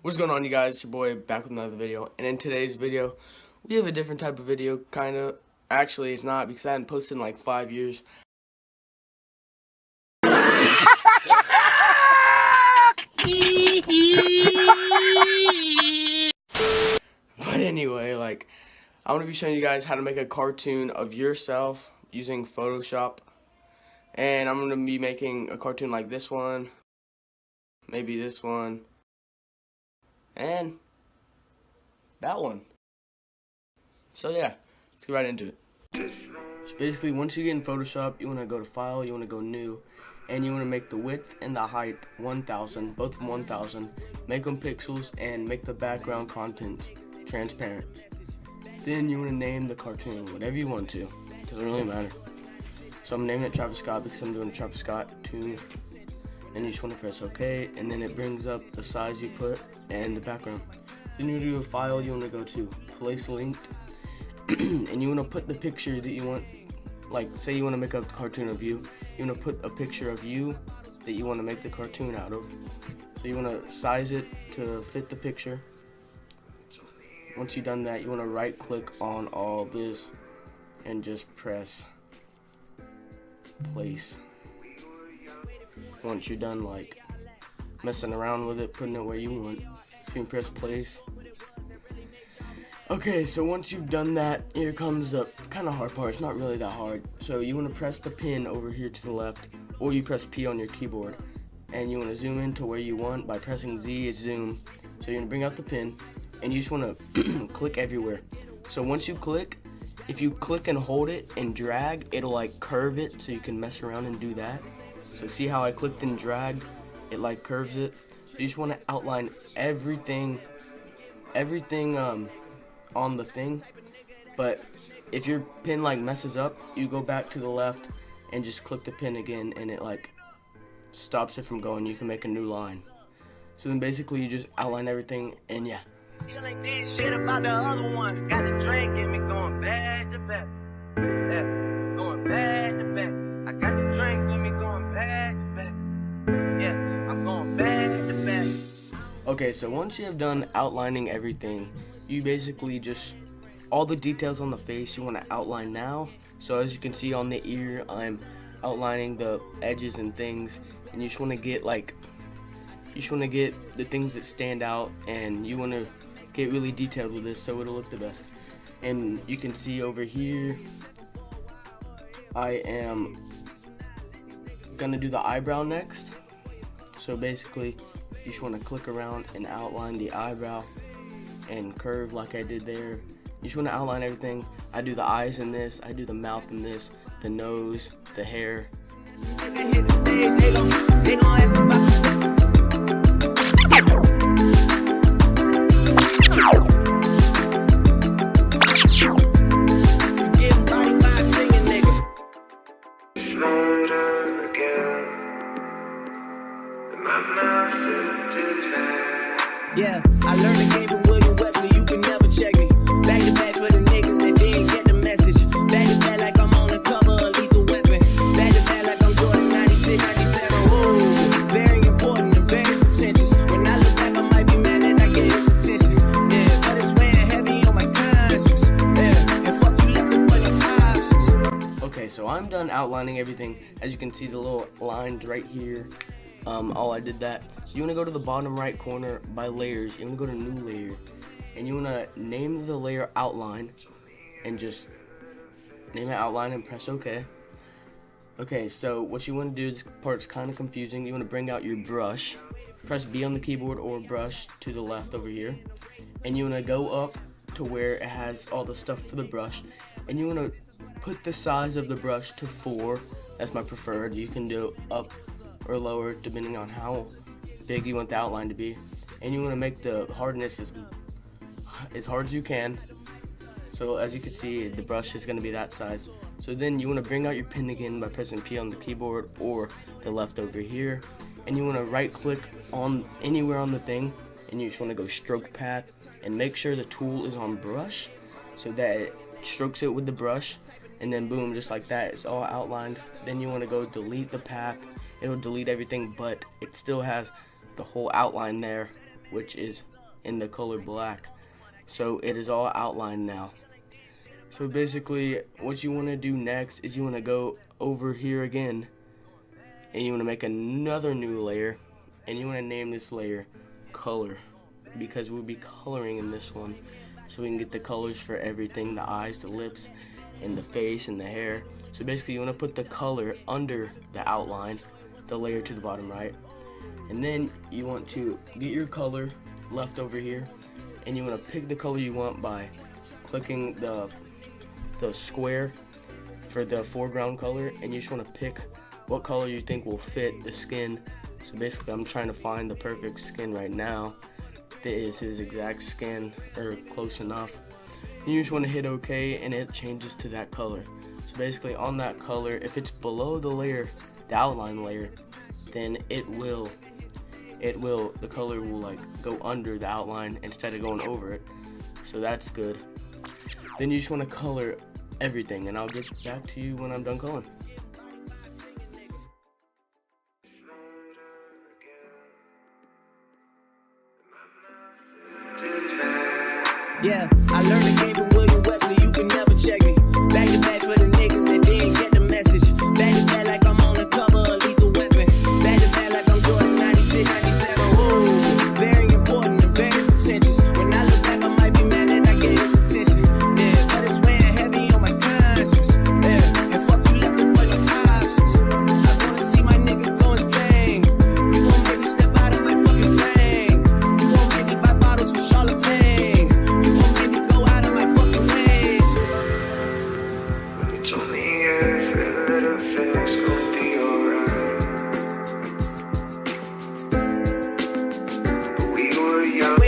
What's going on, you guys? It's your boy back with another video, and in today's video we have a different type of video. Kind of, actually it's not, because I hadn't posted in like 5 years. But anyway, like, I'm going to be showing you guys how to make a cartoon of yourself using Photoshop. And I'm going to be making a cartoon like this one, maybe this one, and that one. So yeah, let's get right into it. So basically, once you get in Photoshop, you want to go to File, you want to go New, and you want to make the width and the height 1000, both of them 1000. Make them pixels and make the background content transparent. Then you want to name the cartoon whatever you want to. Doesn't really matter. So I'm naming it Travis Scott because I'm doing a Travis Scott tune. And you just want to press OK, and then it brings up the size you put and the background. Then you want to do a File, you want to go to Place Linked, and you want to put the picture that you want. Like, say you want to make a cartoon of you. You want to put a picture of you that you want to make the cartoon out of. So you want to size it to fit the picture. Once you've done that, you want to right click on all this and just press Place. Once you're done like messing around with it, putting it where you want, you can press Place. Okay, so once you've done that, here comes the kind of hard part. It's not really that hard. So you want to press the pin over here to the left, or you press P on your keyboard, and you want to zoom in to where you want. By pressing Z, it's zoom. So you're going to bring out the pin, and you just want to click everywhere. So once you click, if you click and hold it and drag, it'll like curve it, so you can mess around and do that. So see how I clicked and dragged, it like curves it. So you just want to outline everything on the thing. But if your pin like messes up, you go back to the left and just click the pin again, and it like stops it from going. You can make a new line. So then basically you just outline everything, and yeah. Still ain't did shit about the other one. Got the drink in me going back to back. Yeah, going back to back. I got the drink in me going back to back. Yeah, I'm going back to back. Okay, so once you have done outlining everything, you basically just, all the details on the face you want to outline now. So as you can see on the ear, I'm outlining the edges and things, and you just want to get the things that stand out, and you want to get really detailed with this so it'll look the best. And you can see over here, I am gonna do the eyebrow next. So basically, you just want to click around and outline the eyebrow and curve like I did there. You just want to outline everything. I do the eyes in this, I do the mouth in this, the nose, the hair. Yeah, I learned the game from William Wesley. You can never check me. Back to back for the niggas that didn't get the message. Back to back like I'm on the cover of Lethal Weapon. Back to back like I'm Jordan 96, 97. Ooh, very important and very pretentious. When I look back, I might be mad that I gave this attention. Yeah, but it's weighing heavy on my conscience. Yeah, and fuck you left the funny options. Okay, so I'm done outlining everything. As you can see, the little lines right here. I did that. So you want to go to the bottom right corner by layers. You want to go to new layer, and you want to name the layer outline, and just name it outline and press OK. Okay, so what you want to do, this part's kind of confusing. You want to bring out your brush, press B on the keyboard or brush to the left over here, and you want to go up to where it has all the stuff for the brush, and you want to put the size of the brush to 4. That's my preferred. You can do up or lower depending on how big you want the outline to be, and you want to make the hardness as hard as you can. So as you can see, the brush is going to be that size. So then you want to bring out your pen again by pressing P on the keyboard or the left over here, and you want to right click on anywhere on the thing, and you just want to go stroke path and make sure the tool is on brush so that it strokes it with the brush, and then boom, just like that, it's all outlined. Then you want to go delete the path. It'll delete everything, but it still has the whole outline there, which is in the color black. So it is all outlined now. So basically what you want to do next is you want to go over here again and you want to make another new layer, and you want to name this layer color, because we'll be coloring in this one, so we can get the colors for everything, the eyes, the lips, and the face, and the hair. So basically you want to put the color under the outline, the layer to the bottom right, and then you want to get your color left over here, and you want to pick the color you want by clicking the square for the foreground color, and you just want to pick what color you think will fit the skin. So basically I'm trying to find the perfect skin right now that is his exact skin, or close enough. And you just want to hit OK, and it changes to that color. So basically on that color, if it's below the layer, the outline layer, then the color will like go under the outline instead of going over it. So that's good. Then you just want to color everything, and I'll get back to you when I'm done coloring. Yeah, I learned the game from William Wesley, you can never check me. Back to back for the niggas that didn't get the message. Back to back like I'm on the cover of Lethal Weapon. Back to back like I'm Jordan 96, 97. Whoa, very important and very pretentious. When I look back, I might be mad that I gave this attention. Yeah, but it's weighing heavy on my conscience. Yeah, and fuck you left the boy no options. I wanna see my niggas go insane. You gon' make me step out of my fucking frame. You gon' make me buy bottles for Charlemagne. Told me every little thing's gonna be alright, but we were young.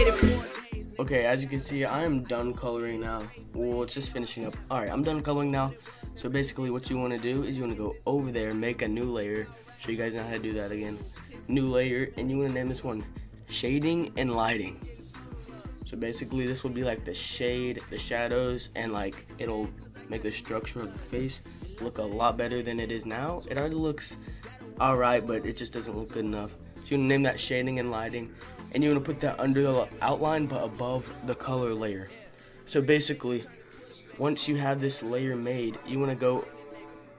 Okay, as you can see, I am done coloring now. Well, it's just finishing up. Alright, I'm done coloring now. So basically what you want to do is you want to go over there, make a new layer. Show you guys know how to do that again. New layer, and you want to name this one Shading and Lighting. So basically this will be like the shade, the shadows, and like it'll make the structure of the face look a lot better than it is now. It already looks alright, but it just doesn't look good enough. So you want to name that Shading and Lighting, and you want to put that under the outline but above the color layer. So basically once you have this layer made, you want to go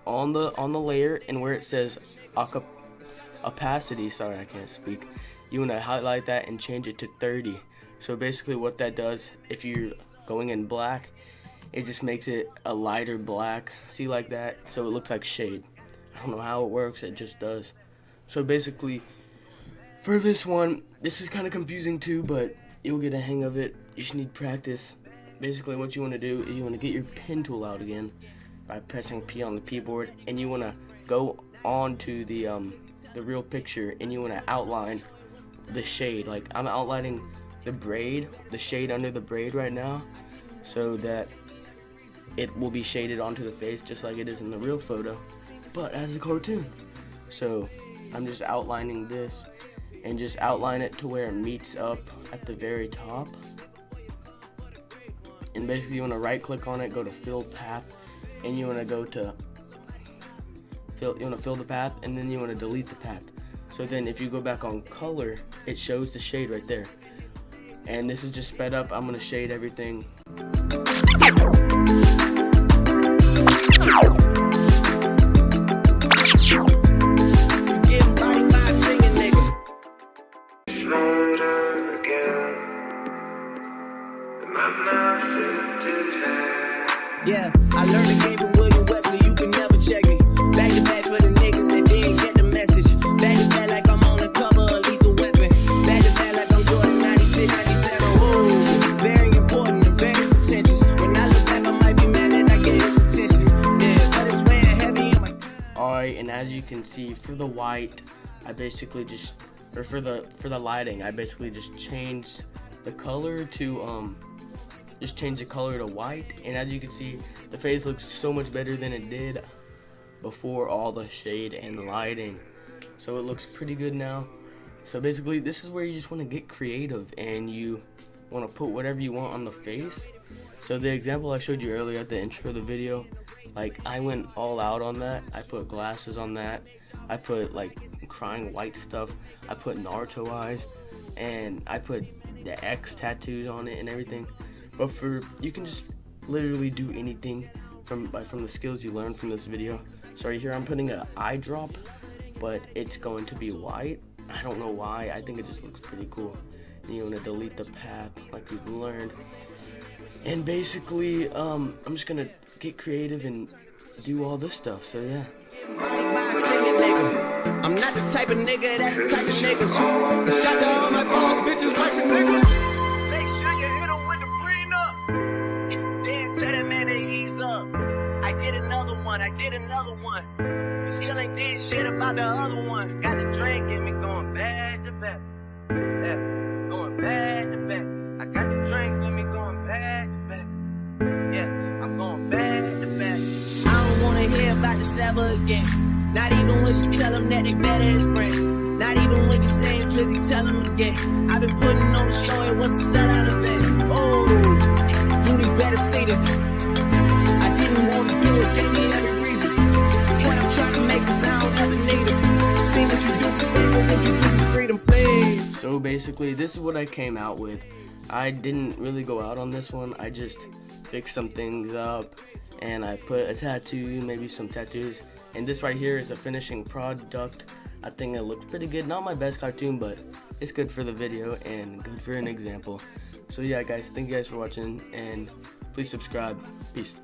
on the layer, and where it says opacity, sorry I can't speak, you want to highlight that and change it to 30. So basically what that does, if you're going in black, it just makes it a lighter black, see, like that, so it looks like shade. I don't know how it works, it just does. So basically for this one, this is kind of confusing too, but you'll get a hang of it. You just need practice. Basically what you want to do is you want to get your pen tool out again by pressing P on the keyboard, and you want to go on to the real picture, and you want to outline the shade. Like I'm outlining the braid, the shade under the braid right now, so that it will be shaded onto the face just like it is in the real photo, but as a cartoon. So I'm just outlining this, and just outline it to where it meets up at the very top. And basically you want to right click on it, go to fill path, and you want to go to fill the path, and then you want to delete the path. So then if you go back on color, it shows the shade right there. And this is just sped up. I'm going to shade everything. Yeah, I learned the game from William Wesley, you can never check me. Back to back for the niggas that didn't get the message. Back to back like I'm on the cover of Lethal Weapon. Back to back like I'm Jordan 96, 97. Whoa, very important and very pretentious. When I look back, I might be mad that I gave this attention. Yeah, but it's weighing heavy on my... Alright, and as you can see, for the white, I basically just, or for the lighting, I basically just changed the color to white, and as you can see, the face looks so much better than it did before all the shade and lighting. So it looks pretty good now. So basically this is where you just want to get creative, and you want to put whatever you want on the face. So the example I showed you earlier at the intro of the video, like I went all out on that. I put glasses on that, I put like crying white stuff, I put Naruto eyes, and I put the X tattoos on it and everything. But you can just literally do anything from the skills you learn from this video. So right here I'm putting an eye drop, but it's going to be white. I don't know why. I think it just looks pretty cool. And you want to delete the path like we've learned. And basically, I'm just gonna get creative and do all this stuff. So yeah. I'm not the type of nigga that's the type of niggas. Shout out to all my boss bitches, wife and niggas. Make sure you hit him with the prenup. Then tell that man to ease up. I did another one. You still ain't did shit about the other one. Got the drink in me going back to back. Yeah, going back to back. I got the drink in me going back to back. Yeah, I'm going back to back. I don't wanna hear about the Saba again. Not even when she tell them that they better as friends. Not even when you say Drizzy, tell them again. I've been putting on the show, it was a sellout event. Oh, you need better say that. I didn't want to do it, gave me every reason. What I'm trying to make is I don't ever need it. See what you do for freedom, what you do for freedom, please. So basically, this is what I came out with. I didn't really go out on this one. I just fixed some things up, and I put a tattoo, maybe some tattoos. And this right here is a finishing product. I think it looks pretty good. Not my best cartoon, but it's good for the video and good for an example. So yeah, guys, thank you guys for watching, and please subscribe. Peace.